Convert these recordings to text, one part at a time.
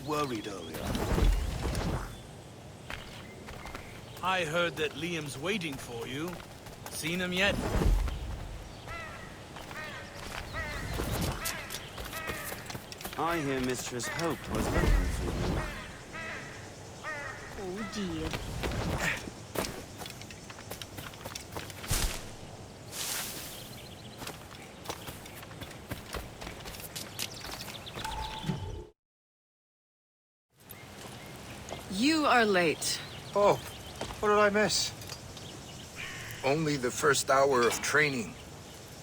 worried earlier. I heard that Liam's waiting for you. Seen him yet? I hear Mistress Hope was looking for you. Oh dear. You are late. Oh, what did I miss? Only the first hour of training,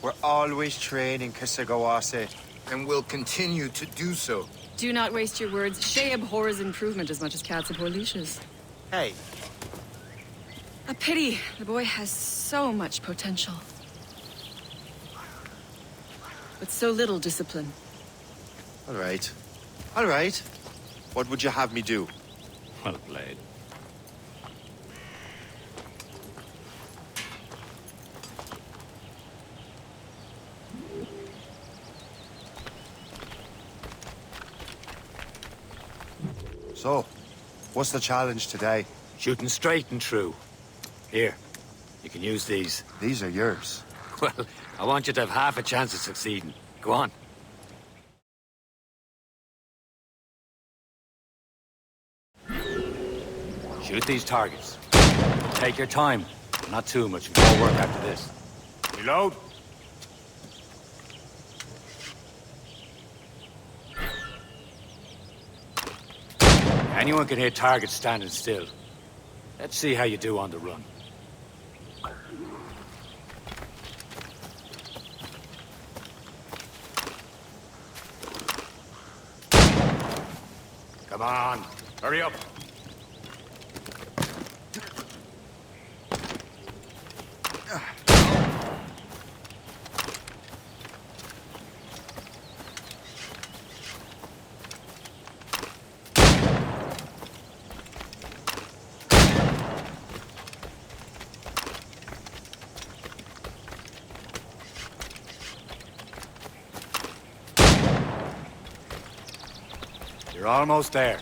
We're always training, Kisagawase. and will continue to do so. Do not waste your words. Shay abhors improvement as much as cats abhor leashes. Hey, A pity. The boy has so much potential. But so little discipline. all right. All right. What would you have me do? Well played. So, what's the challenge today? Shooting straight and true. Here, you can use these. These are yours. Well, I want you to have half a chance of succeeding. Go on. Shoot these targets. Take your time. Not too much. More work after this. Reload. Anyone can hit targets standing still. Let's see how you do on the run. Come on, hurry up. You're almost there.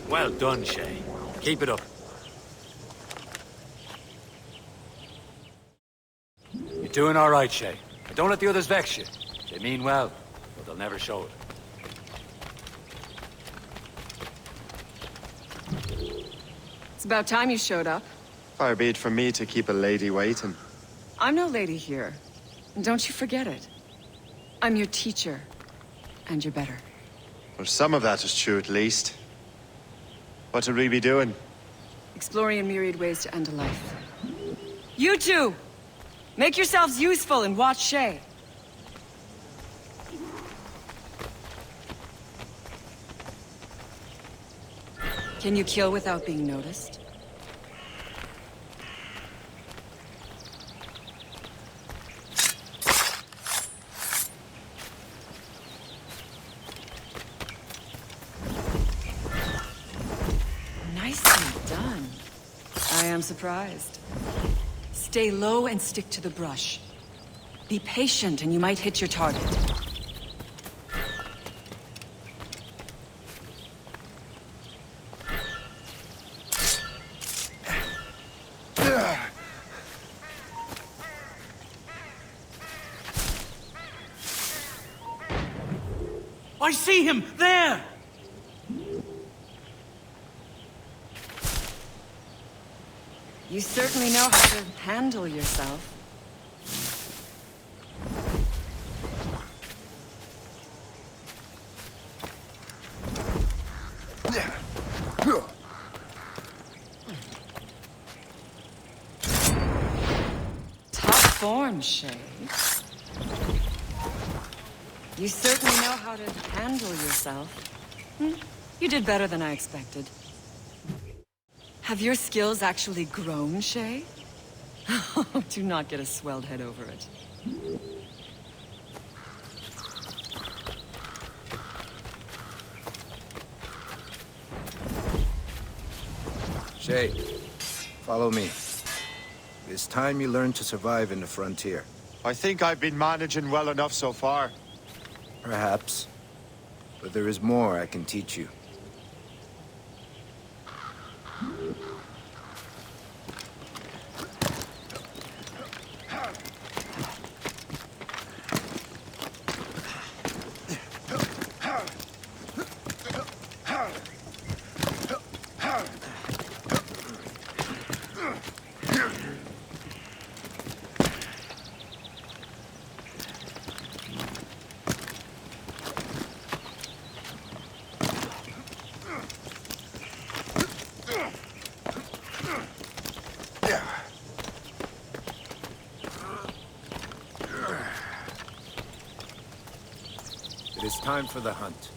Well done, Shay. Keep it up. You're doing all right, Shay. But don't let the others vex you. They mean well, but they'll never show it. It's about time you showed up. Far be it from me to keep a lady waiting. I'm no lady here. And don't you forget it. I'm your teacher. And you're better. Well, some of that is true at least. What should we be doing? Exploring a myriad ways to end a life. You two! Make yourselves useful and watch Shay. Can you kill without being noticed? Nicely done. I am surprised. Stay low and stick to the brush. Be patient and you might hit your target. I see him! There! You certainly know how to handle yourself. Top form, Shay. You certainly know how to handle yourself. You did better than I expected. Have your skills actually grown, Shay? Do not get a swelled head over it. Shay, follow me. This is time you learned to survive in the frontier. I think I've been managing well enough so far. Perhaps. But there is more I can teach you. It is time for the hunt.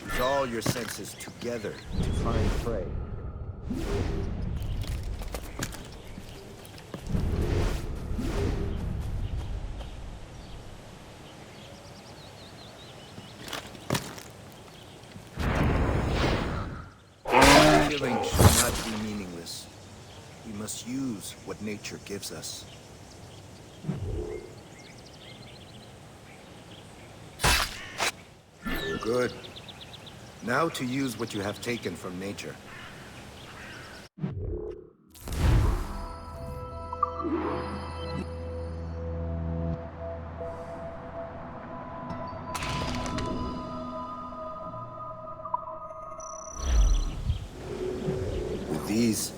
Use all your senses together to find prey. Killing should not be meaningless. We must use what nature gives us. Good. Now to use what you have taken from nature. With these,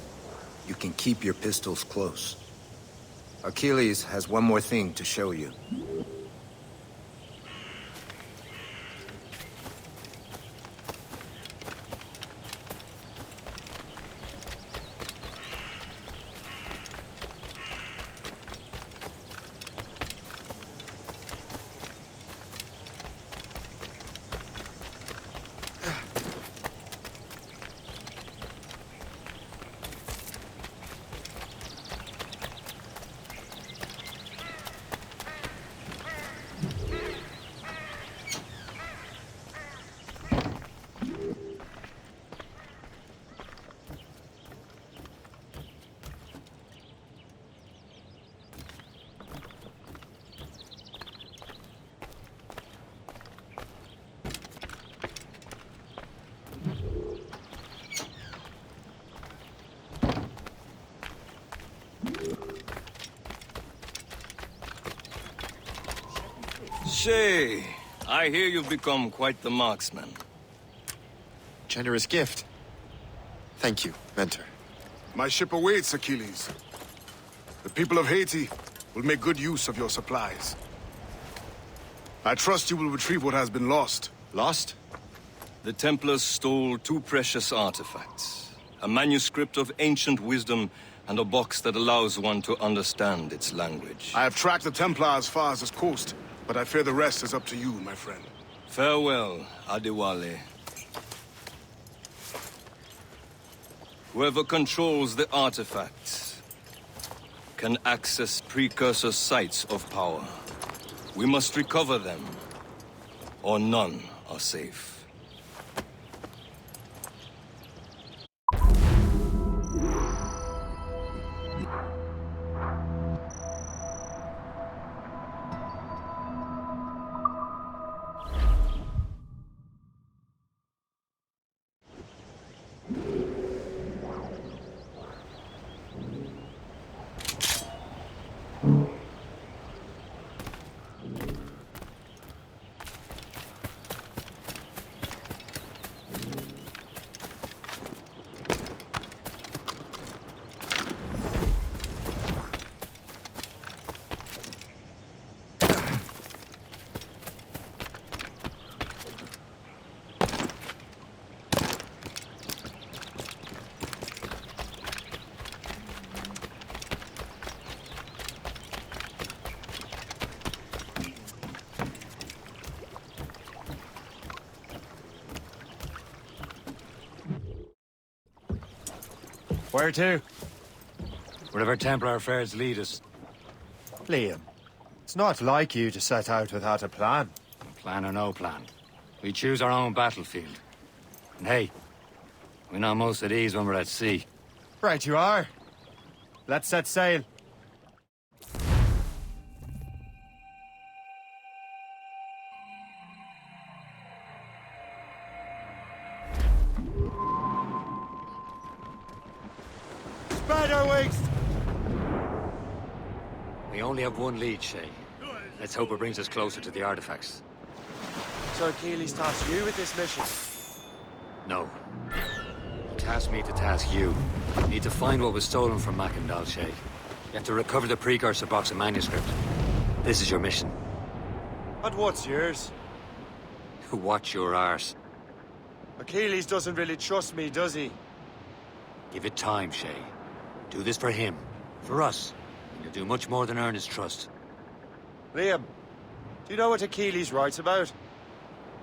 you can keep your pistols close. Achilles has one more thing to show you. Shay, I hear you've become quite the marksman. Generous gift. Thank you, Mentor. My ship awaits, Achilles. The people of Haiti will make good use of your supplies. I trust you will retrieve what has been lost. Lost? The Templars stole two precious artifacts. A manuscript of ancient wisdom and a box that allows one to understand its language. I have tracked the Templar as far as this coast, but I fear the rest is up to you, my friend. Farewell, Adewale. Whoever controls the artifacts can access precursor sites of power. We must recover them, or none are safe. Where to? Wherever Templar affairs lead us. Liam, it's not like you to set out without a plan. Plan or no plan. We choose our own battlefield. And hey, we know most of these when we're at sea. Right you are. Let's set sail. Spread our wings! We only have one lead, Shay. Let's hope it brings us closer to the artifacts. So Achilles tasked you with this mission? No. He tasked me to task you. You need to find what was stolen from Mackandal, Shay. You have to recover the precursor box of manuscript. This is your mission. And what's yours? Watch your arse. Achilles doesn't really trust me, does he? Give it time, Shay. Do this for him. For us. And you'll do much more than earn his trust. Liam, do you know what Achilles writes about?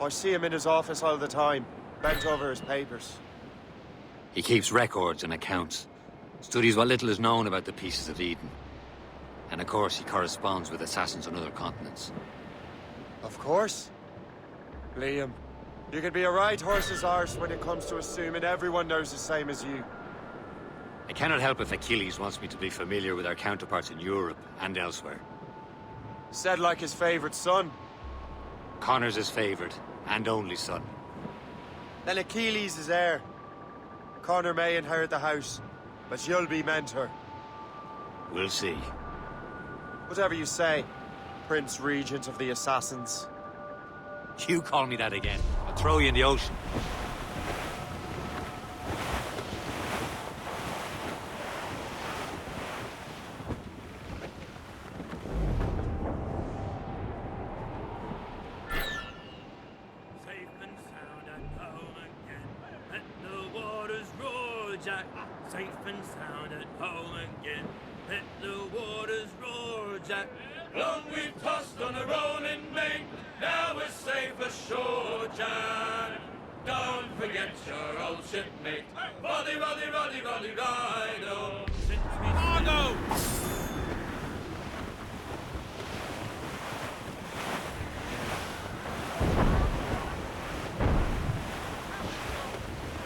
I see him in his office all the time, bent over his papers. He keeps records and accounts. Studies what little is known about the pieces of Eden. And of course, he corresponds with assassins on other continents. Of course. Liam, you can be a right horse's arse when it comes to assuming everyone knows the same as you. I cannot help if Achilles wants me to be familiar with our counterparts in Europe and elsewhere. Said like his favorite son. Connor's his favorite and only son. Then Achilles is heir. Connor may inherit the house, but you'll be mentor. We'll see. Whatever you say, Prince Regent of the Assassins. You call me that again, I'll throw you in the ocean. Safe and sound at home again. Let the waters roar, Jack. Safe and sound at home again. Let the waters roar, Jack. Long we've tossed on a rolling main. Now we're safe ashore, Jack. Don't forget your old shipmate. Roddy, Roddy, Roddy, Roddy, Rido. Margo!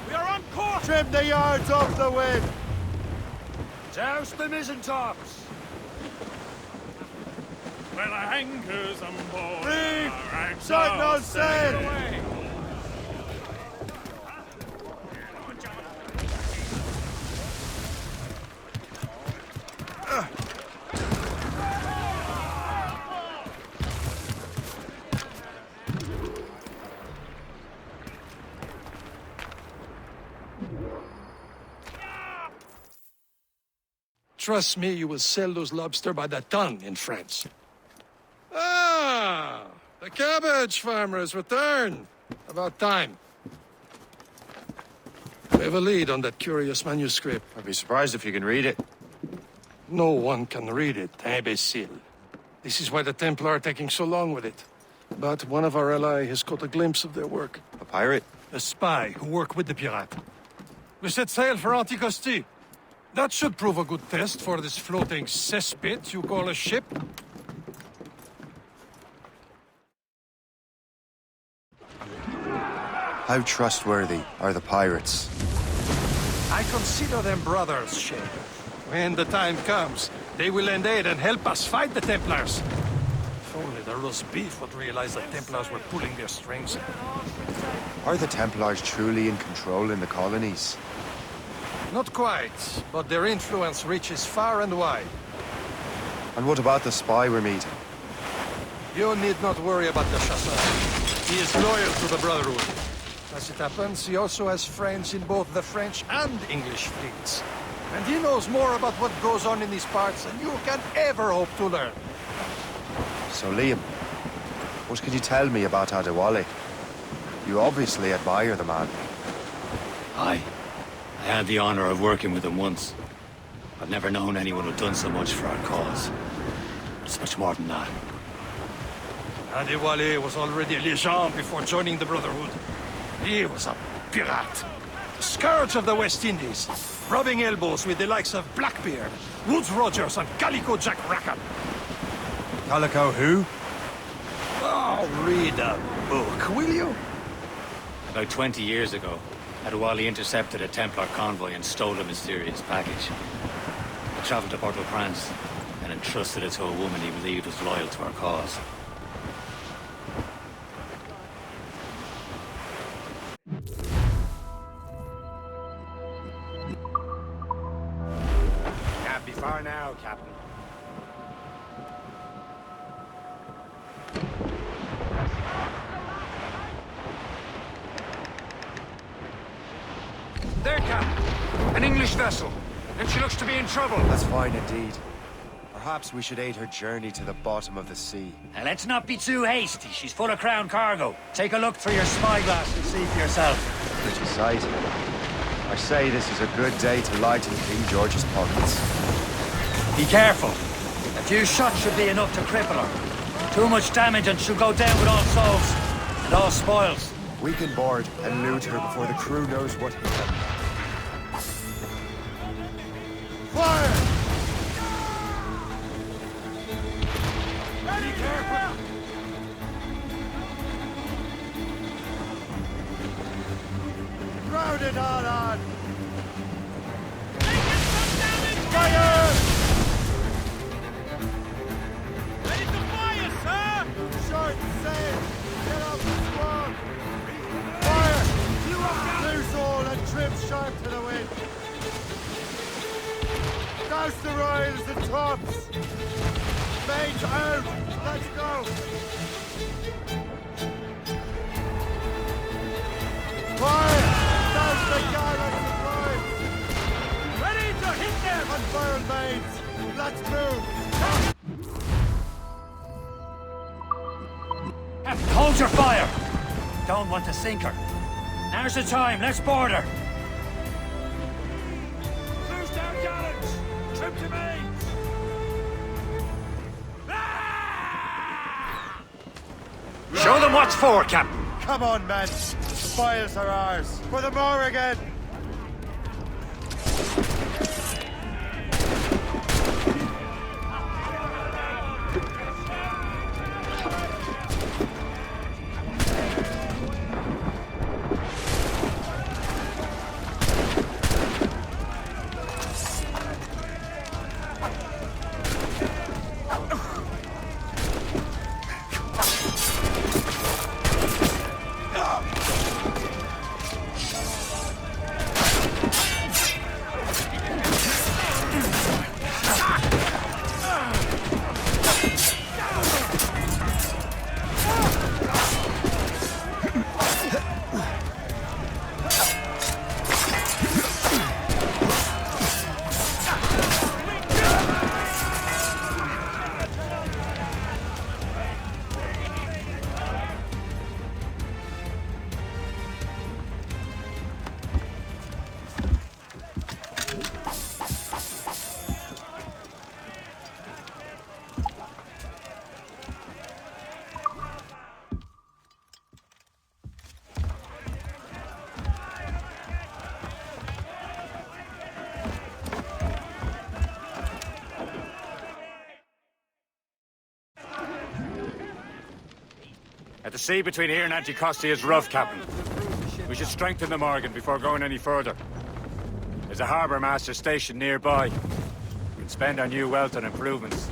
We are on course! Trim the yards off the wind! Douse the mizzen-tops! Well, our anchors on board. Reef! Our anchors Sight no sail sail! away. Trust me, you will sell those lobster by the ton in France. Ah, the cabbage farmers return. About time. We have a lead on that curious manuscript. I'd be surprised if you can read it. No one can read it, imbecile. This is why the Templar are taking so long with it. But one of our allies has caught a glimpse of their work. A pirate? A spy who worked with the pirate. We set sail for Anticosti. That should prove a good test for this floating cesspit you call a ship. How trustworthy are the pirates? I consider them brothers, Shay. When the time comes, they will lend aid and help us fight the Templars. If only the roast beef would realize the Templars were pulling their strings. Are the Templars truly in control in the colonies? Not quite, but their influence reaches far and wide. And what about the spy we're meeting? You need not worry about the Chasseur. He is loyal to the Brotherhood. As it happens, he also has friends in both the French and English fleets. And he knows more about what goes on in these parts than you can ever hope to learn. So Liam, what can you tell me about Adewale? You obviously admire the man. Aye. I had the honor of working with him once. I've never known anyone who'd done so much for our cause. It's much more than that. Adewale was already a legend before joining the Brotherhood. He was a pirate. The scourge of the West Indies, rubbing elbows with the likes of Blackbeard, Woodes Rogers, and Calico Jack Rackham. Calico who? Oh, Oh, read a book, will you? About 20 years ago, Adewale intercepted a Templar convoy and stole a mysterious package. It traveled to Port-au-Prince and entrusted it to a woman he believed was loyal to our cause. Can't be far now, Captain. There, Captain! An English vessel! And she looks to be in trouble! That's fine indeed. Perhaps we should aid her journey to the bottom of the sea. Now, let's not be too hasty. She's full of crown cargo. Take a look through your spyglass and see for yourself. Pretty sight. I say this is a good day to lighten King George's pockets. Be careful. A few shots should be enough to cripple her. Too much damage and she'll go down with all souls and all spoils. We can board and loot her before the crew knows what hit them. Fire! Be careful! Grounded on! Fire! Ready to fire, sir! Short sail! Get off the squad! Fire! Loose all and trim sharp to the wind! Douse the royals and tops! Mains out! Let's go! Fire! Douse the gallants and royals! Ready to hit them! Unfurl mains! Let's move! Captain, hold your fire! Don't want to sink her. Now's the time. Let's board her. Loose down gallants! Trim to mains! Show them what's for, Captain. Come on, men! Spoils are ours! For the more again! The sea between here and Anticosti is rough, Captain. We should strengthen the Morgan before going any further. There's a harbour master stationed nearby. We can spend our new wealth on improvements.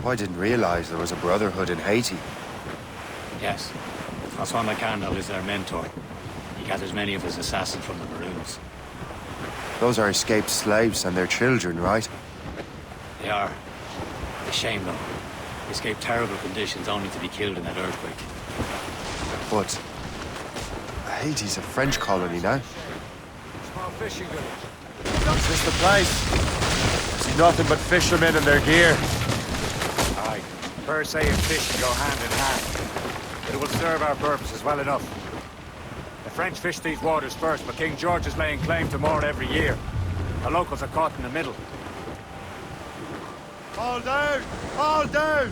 I didn't realize there was a brotherhood in Haiti. Yes. Francois McCandle is their mentor. He gathers many of his assassins from the Maroons. Those are escaped slaves and their children, right? They are. A shame, though. They escaped terrible conditions only to be killed in that earthquake. But Haiti's a French colony now. Small fishing village. Is this the place? I see nothing but fishermen and their gear. Aye. Per se and fishing go hand in hand. But it will serve our purposes well enough. The French fish these waters first, but King George is laying claim to more every year. The locals are caught in the middle. All down! All down!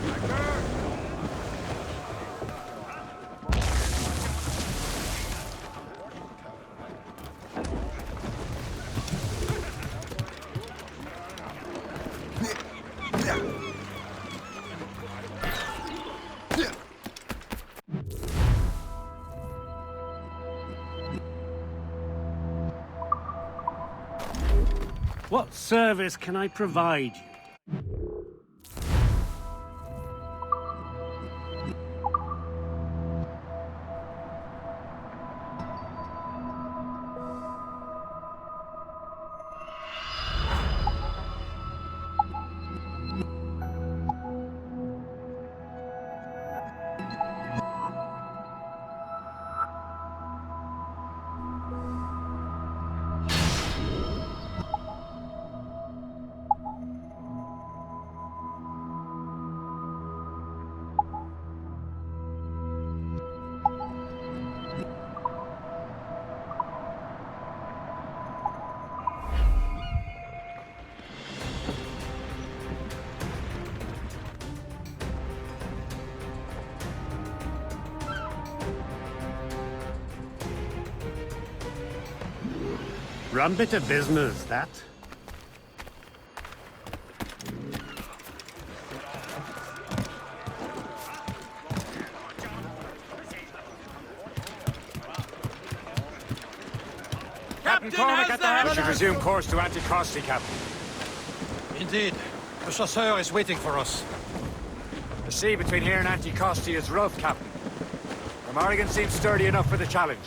What service can I provide you? Rum bit of business, that. Captain Cormac at the helm. We should resume course to Anticosti, Captain. Indeed. The chasseur is waiting for us. The sea between here and Anticosti is rough, Captain. The Morrigan seems sturdy enough for the challenge.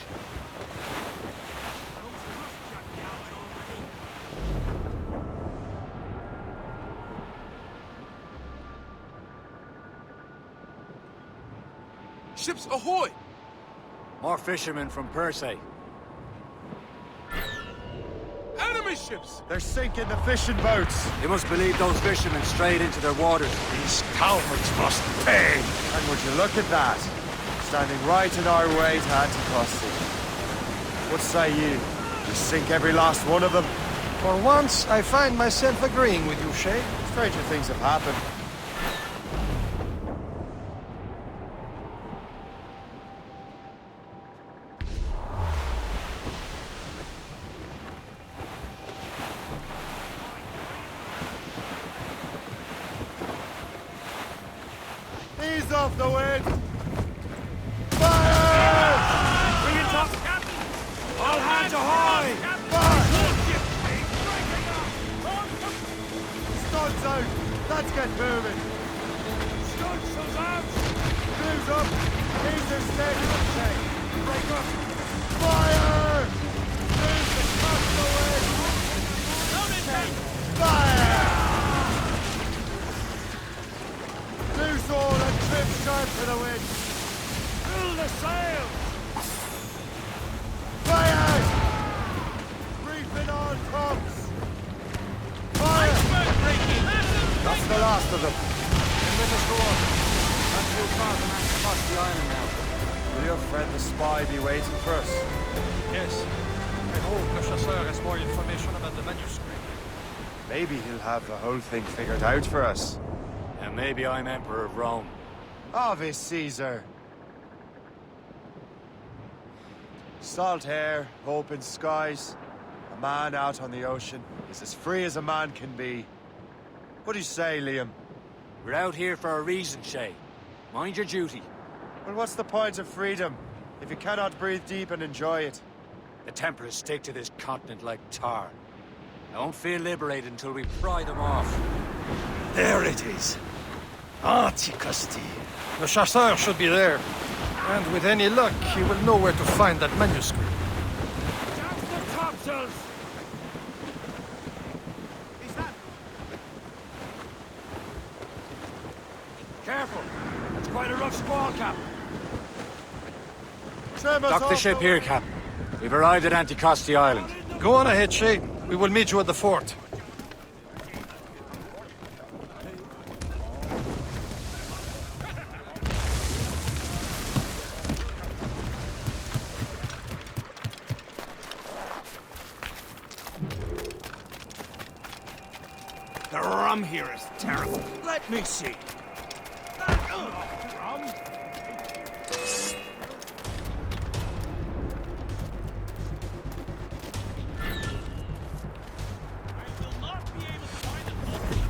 Ships ahoy! More fishermen from Persay. Enemy ships! They're sinking the fishing boats. You must believe those fishermen strayed into their waters. These cowards must pay! And would you look at that? Standing right in our way to Anticosti. What say you? We sink every last one of them? For once, I find myself agreeing with you, Shay. Stranger things have happened. Ease off the wind! Fire! Bring it up, Captain! All hands ahoy! Studs out! Let's get moving! Studs out! Crews up! These are steady and safe! Break up! Fire! Crews to cross the wind! Fire! Loose all and trim sharp to the wind! Fill the sails! Fire! Reefing on tops! Fire! That's the last of them. Let us go on. Not too far from Anticosti Island now. Will your friend the spy be waiting for us? Yes. I hope the chasseur has more information about the manuscript. Maybe he'll have the whole thing figured out for us. And maybe I'm Emperor of Rome. Ave Caesar! Salt air, open skies. A man out on the ocean is as free as a man can be. What do you say, Liam? We're out here for a reason, Shay. Mind your duty. Well, what's the point of freedom if you cannot breathe deep and enjoy it? The Templars stick to this continent like tar. I won't feel liberated until we pry them off. There it is. Anticosti. The chasseur should be there. And with any luck, he will know where to find that manuscript. Down to the topsails! Careful! It's quite a rough squall, Captain. Trim us Dock the off ship here, Captain. We've arrived at Anticosti Island. Go on ahead, Shay. We will meet you at the fort. The rum here is terrible. Let me see. Rum?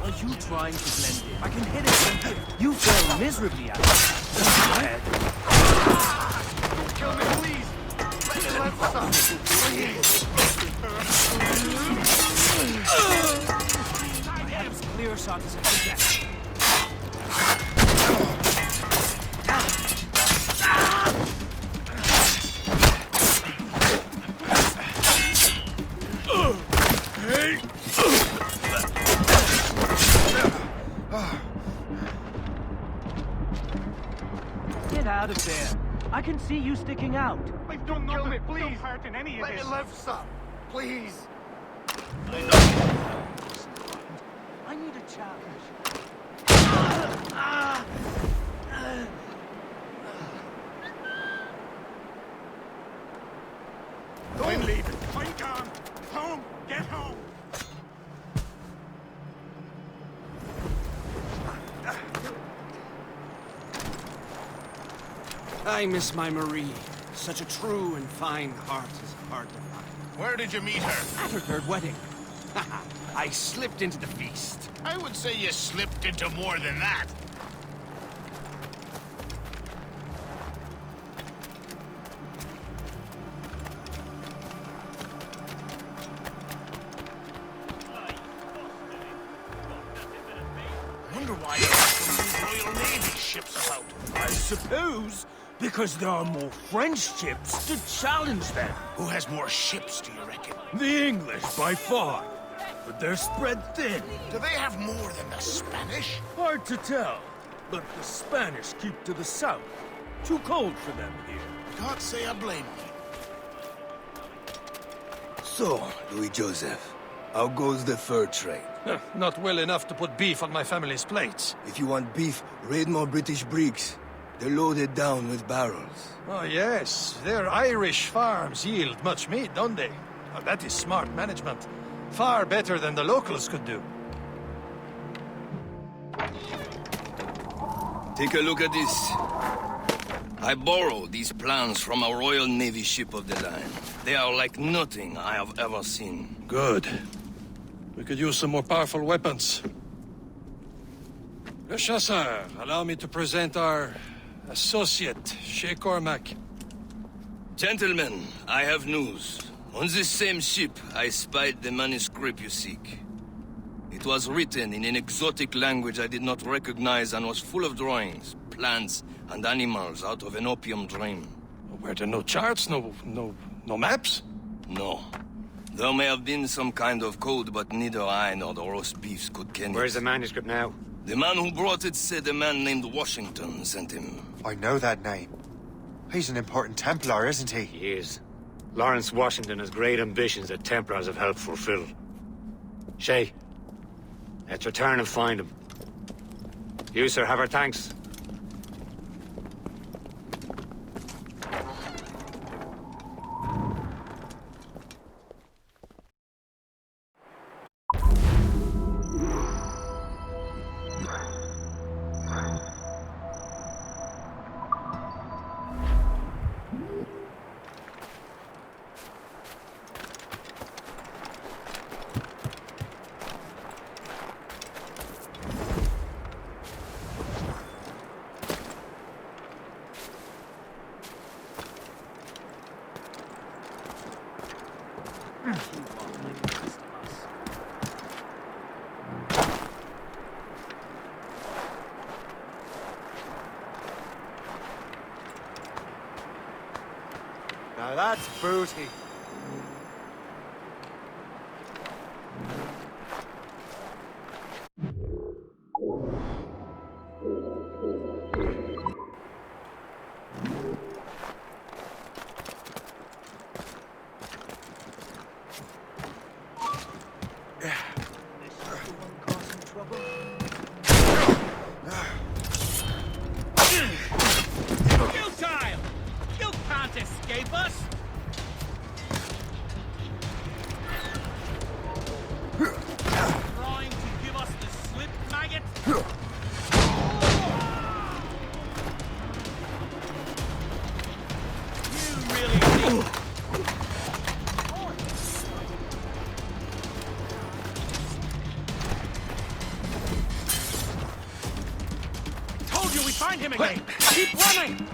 Are you trying to blend in? I can hit it from here. You fail miserably at it. Kill me, please! Let's stop! artisan to death. Get out of there. I can see you sticking out. Don't kill me, please. Don't hurt in any of this. Let me live, son. Please. I need a challenge. I'm leaving. I'm gone. Home. Get home. I miss my Marie. Such a true and fine heart is hard to find. Where did you meet her? At her third wedding. I slipped into the feast. I would say you slipped into more than that. I wonder why there are so many Royal Navy ships about. I suppose because there are more French ships to challenge them. Who has more ships, do you reckon? The English, by far. But they're spread thin. Do they have more than the Spanish? Hard to tell. But the Spanish keep to the south. Too cold for them here. Can't say I blame you. So, Louis Joseph, how goes the fur trade? Not well enough to put beef on my family's plates. If you want beef, raid more British brigs. They're loaded down with barrels. Oh yes, their Irish farms yield much meat, don't they? Oh, that is smart management. Far better than the locals could do. Take a look at this. I borrowed these plans from a Royal Navy ship of the line. They are like nothing I have ever seen. Good. We could use some more powerful weapons. Le Chasseur, allow me to present our associate, Shay Cormac. Gentlemen, I have news. On this same ship, I spied the manuscript you seek. It was written in an exotic language I did not recognize and was full of drawings, plants, and animals out of an opium dream. Were there no charts, no maps? No. There may have been some kind of code, but neither I nor the roast beefs could ken it. Where's the manuscript now? The man who brought it said a man named Washington sent him. I know that name. He's an important Templar, isn't he? He is. Lawrence Washington has great ambitions that Templars have helped fulfill. Shay, let's return and find him. You, sir, have our thanks. Now that's booty. Escape us? Trying to give us the slip, maggot? You really think... Told you we'd find him again! Keep running!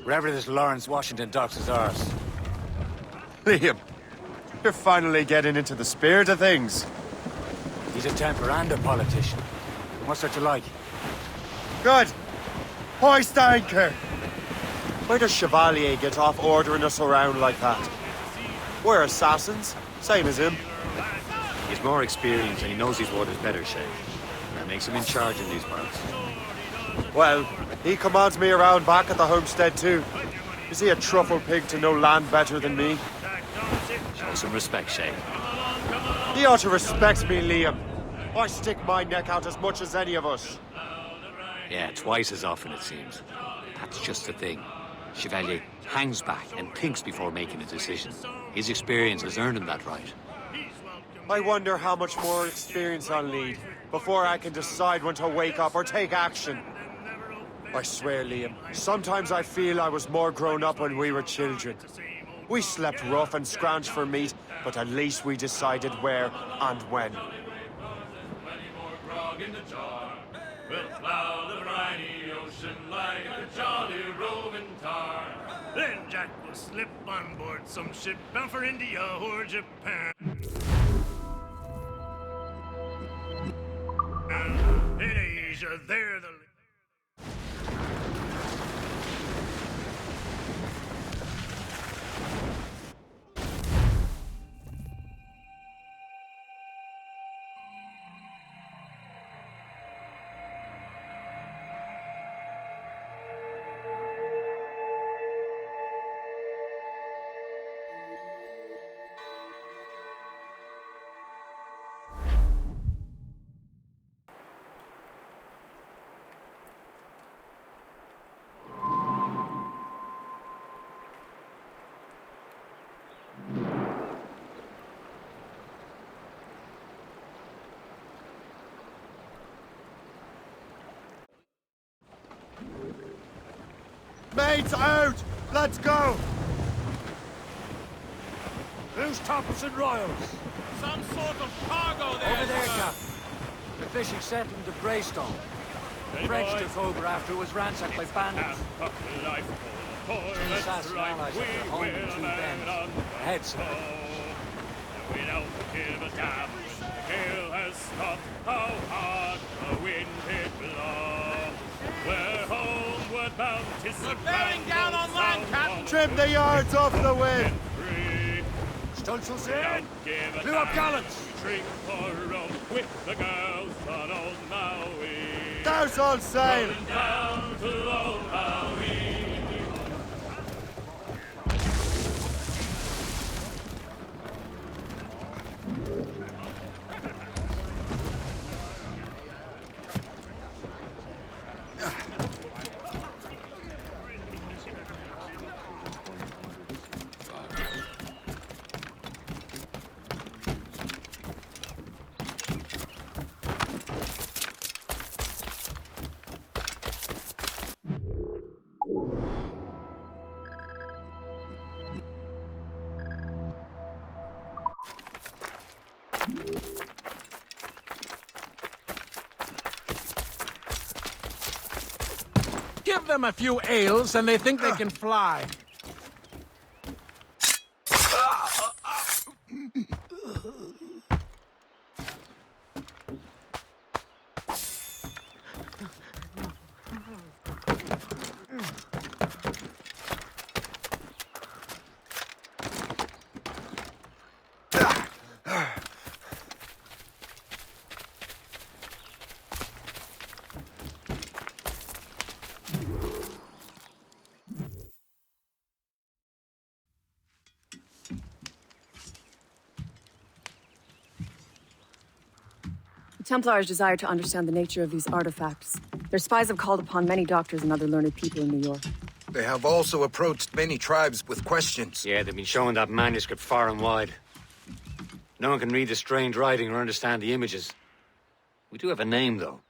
Wherever this Lawrence Washington docks is ours. Liam, you're finally getting into the spirit of things. He's a Templar and a politician. What's there to like? Good. Hoist anchor. Where does Chevalier get off ordering us around like that? We're assassins, same as him. He's more experienced and he knows these waters better, Shay. That makes him in charge in these parts. Well, he commands me around back at the homestead too. Is he a truffle pig to know land better than me? Show some respect, Shay. He ought to respect me, Liam. I stick my neck out as much as any of us. Yeah, twice as often it seems. That's just the thing. Chevalier hangs back and thinks before making a decision. His experience has earned him that right. I wonder how much more experience I'll need before I can decide when to wake up or take action. I swear, Liam, sometimes I feel I was more grown up when we were children. We slept rough and scrounged for meat, but at least we decided where and when. We'll plow the briny ocean like a jolly roving tar. Then Jack will slip on board some ship bound for India or Japan. In Asia, they're the... Mates out! Let's go! Who's tops and royals? Some sort of cargo there. Over there, Captain. The fishing settlement of Greystone. The French took over after it was ransacked by bandits. The assassin allies have their home in two bends. Heads. Without give a damn, the gale has stopped. How hard the wind did blow. We're homeward bound. We're bearing down on land, Captain. Trim the yards off the wind! Stunsails in! Clew up gallants! Drink for rum with the girls on old Maui. Douse all sail! Rolling down to old Maui. Give them a few ales and they think they can fly. The Templars desire to understand the nature of these artifacts. Their spies have called upon many doctors and other learned people in New York. They have also approached many tribes with questions. Yeah, they've been showing that manuscript far and wide. No one can read the strange writing or understand the images. We do have a name, though.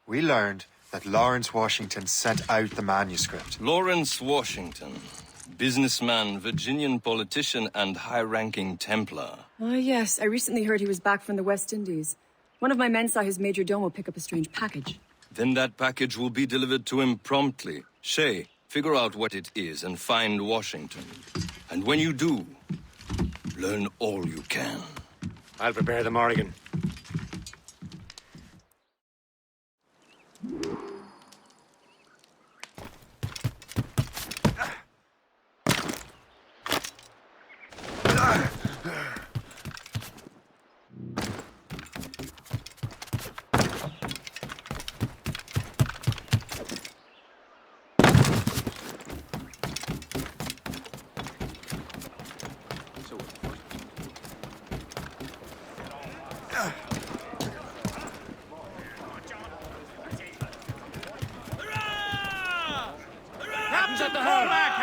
We learned that Lawrence Washington sent out the manuscript. Lawrence Washington. Businessman, Virginian politician, and high-ranking Templar. Ah, yes. I recently heard he was back from the West Indies. One of my men saw his major domo pick up a strange package. Then that package will be delivered to him promptly. Shay, Figure out what it is and find Washington. And when you do, learn all you can. I'll prepare the Morrigan.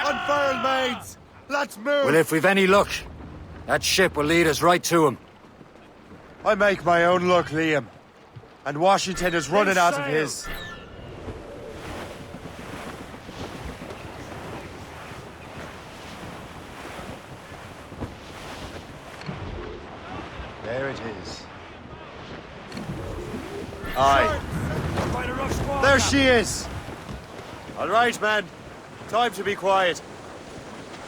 Unfurl, maids! Let's move! Well, if we've any luck, that ship will lead us right to him. I make my own luck, Liam. And Washington is running out of his. There it is. Aye. There she is! All right, man. Time to be quiet.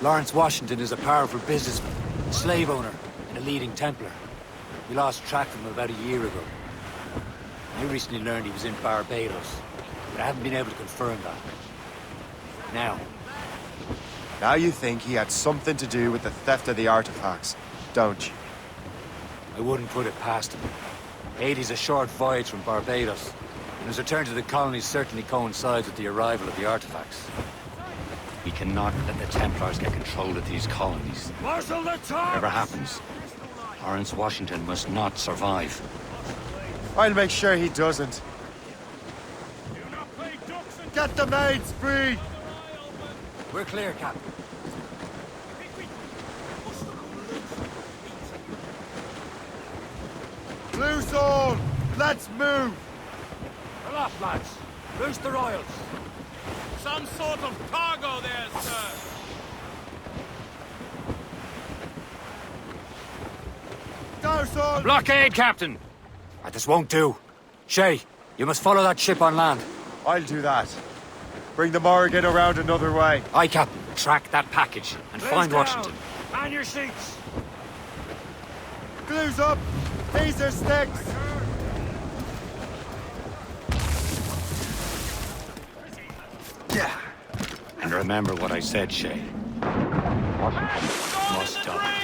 Lawrence Washington is a powerful businessman, slave owner, and a leading Templar. We lost track of him about a year ago. I recently learned he was in Barbados, but I haven't been able to confirm that. Now you think he had something to do with the theft of the artifacts, don't you? I wouldn't put it past him. Haiti's a short voyage from Barbados, and his return to the colonies certainly coincides with the arrival of the artifacts. We cannot let the Templars get control of these colonies. Marshal the top! Whatever happens, Lawrence Washington must not survive. I'll make sure he doesn't. Get the maids free! We're clear, Captain. Loose all! Let's move! Aloft, lads! Loose the royals! Some sort of cargo there, sir. Dorsal! Blockade, Captain! This won't do. Shay, you must follow that ship on land. I'll do that. Bring the Morrigan around another way. Aye, Captain. Track that package and find Washington. On your seats! Glues up! Taser sticks! Yeah. And remember what I said, Shay. Washington must die.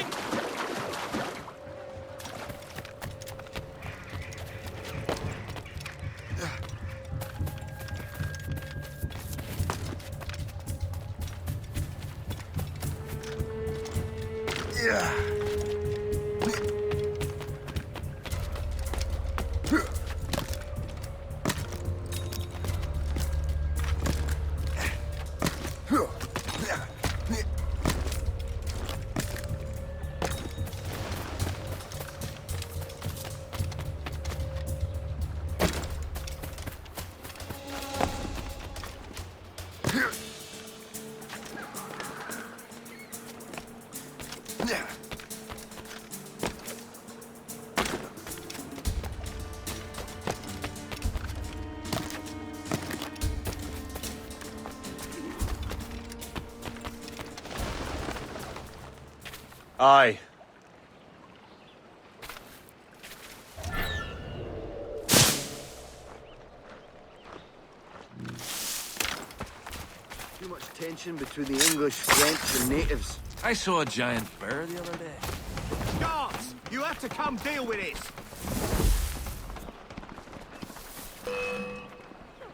Aye. Too much tension between the English, French, and natives. I saw a giant bear the other day. Guards, you have to come deal with this.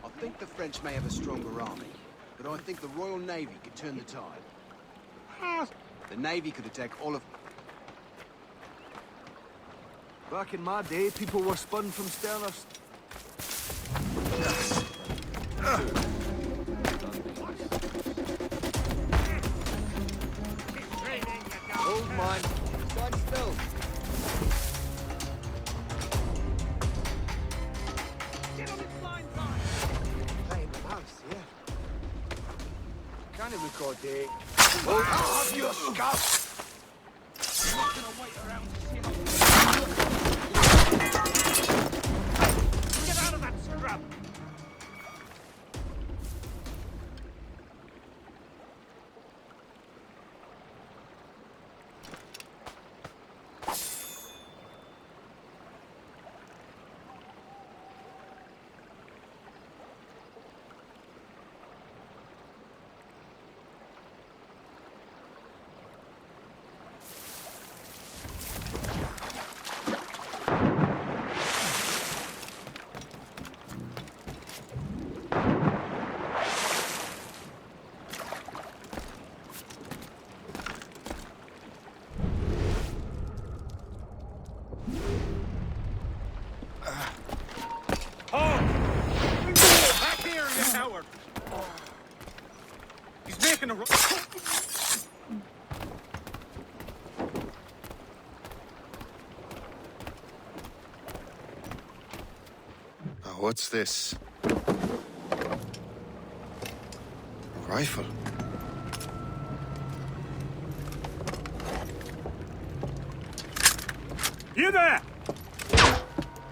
I think the French may have a stronger army, but I think the Royal Navy could turn the tide. The Navy could attack all of... Back in my day, people were spun from Sterners. Hold mine. Stand still. Get on its line, playing the house, yeah? Can't record day. I'll have your scalp. I'm not gonna wait around to see how... Get out of that scrub! What's this? A rifle. You there!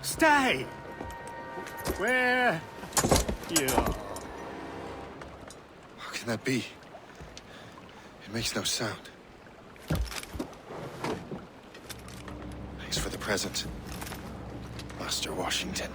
Stay! Where? You. How can that be? It makes no sound. Thanks for the present, Master Washington.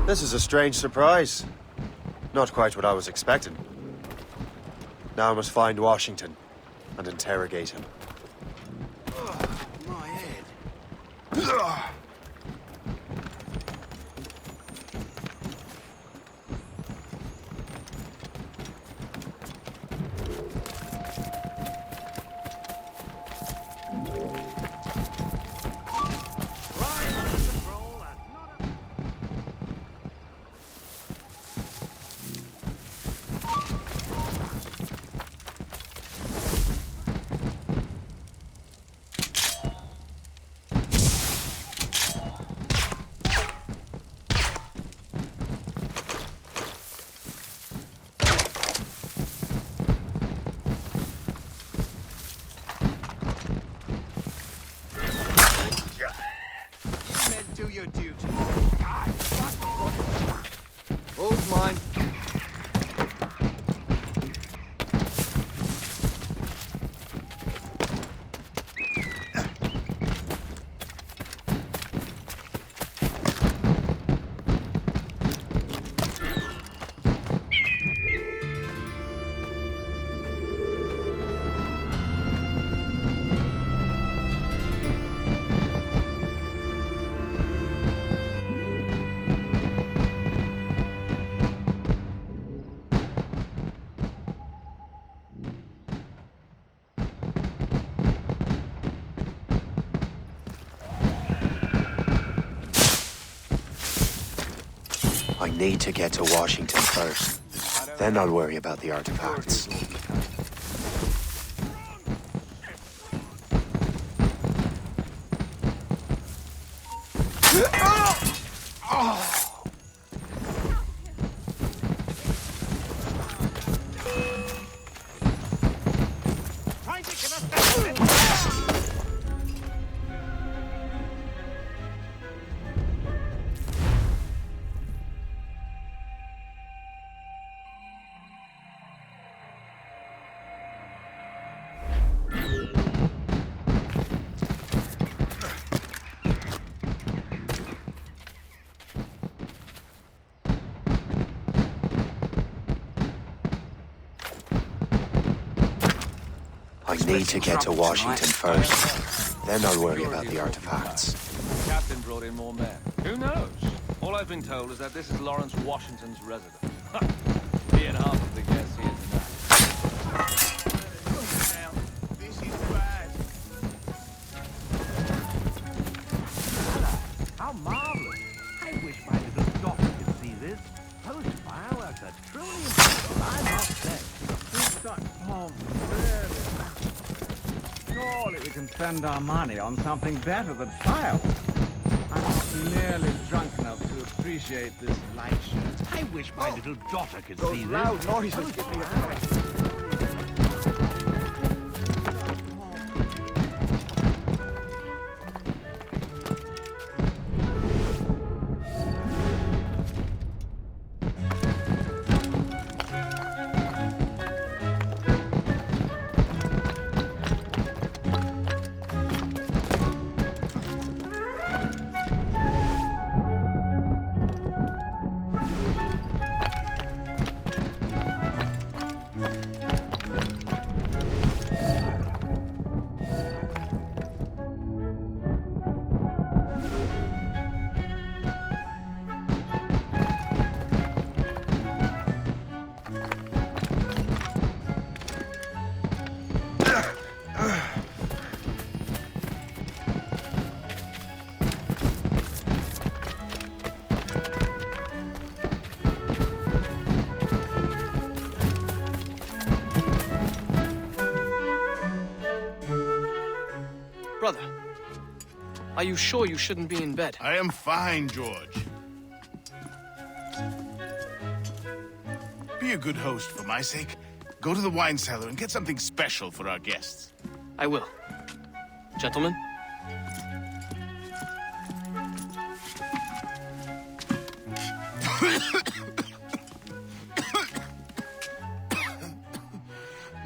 This is a strange surprise. Not quite what I was expecting. Now I must find Washington and interrogate him. My head. Do your duty. Hold mine. I need to get to Washington first. Then I'll worry about the artifacts. I need to get to Washington first. Then I'll worry about the artifacts. The captain brought in more men. Who knows? All I've been told is that this is Lawrence Washington's residence. Me and half of the guests here tonight. This is bad. How marvelous! I wish my little daughter could see this. Those fireworks are truly impressive, I must say. We've got... Oh, really? Surely we can spend our money on something better than fireworks. I'm not nearly drunk enough to appreciate this light show. I wish my little daughter could see this. Those loud noises give me a fright. Brother, are you sure you shouldn't be in bed? I am fine, George. Be a good host for my sake. Go to the wine cellar and get something special for our guests. I will. Gentlemen?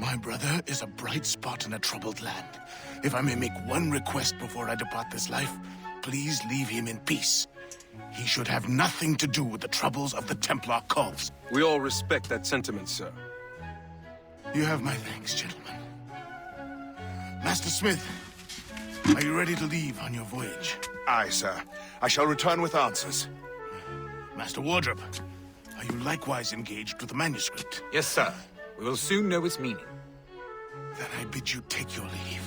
My brother is a bright spot in a troubled land. If I may make one request before I depart this life, please leave him in peace. He should have nothing to do with the troubles of the Templar cause. We all respect that sentiment, sir. You have my thanks, gentlemen. Master Smith, are you ready to leave on your voyage? Aye, sir. I shall return with answers. Master Wardrop, are you likewise engaged with the manuscript? Yes, sir. We will soon know its meaning. Then I bid you take your leave.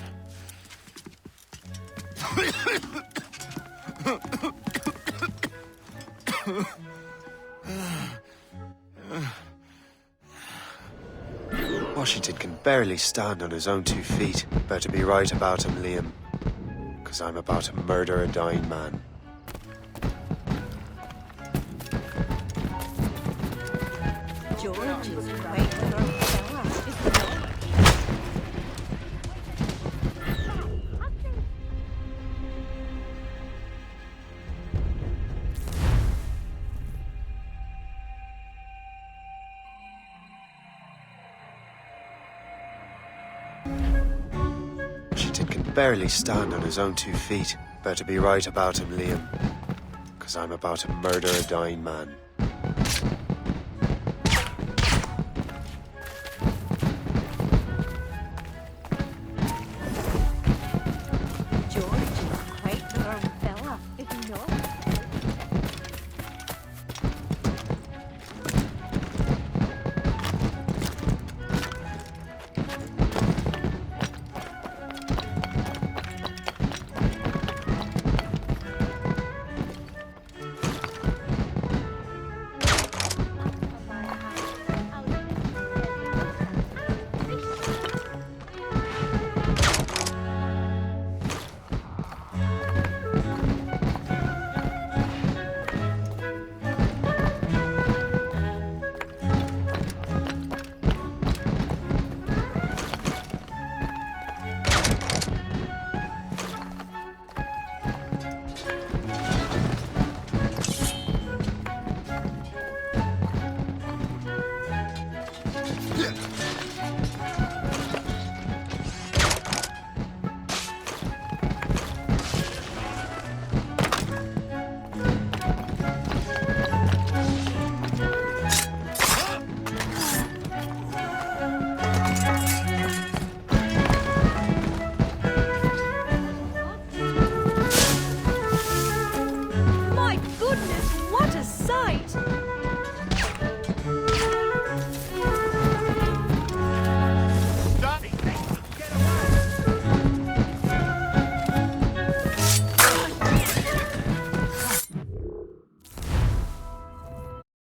Washington can barely stand on his own 2 feet. Better be right about him, Liam. 'Cause I'm about to murder a dying man. George is waiting on Washington can barely stand on his own 2 feet. Better be right about him, Liam. 'Cause I'm about to murder a dying man.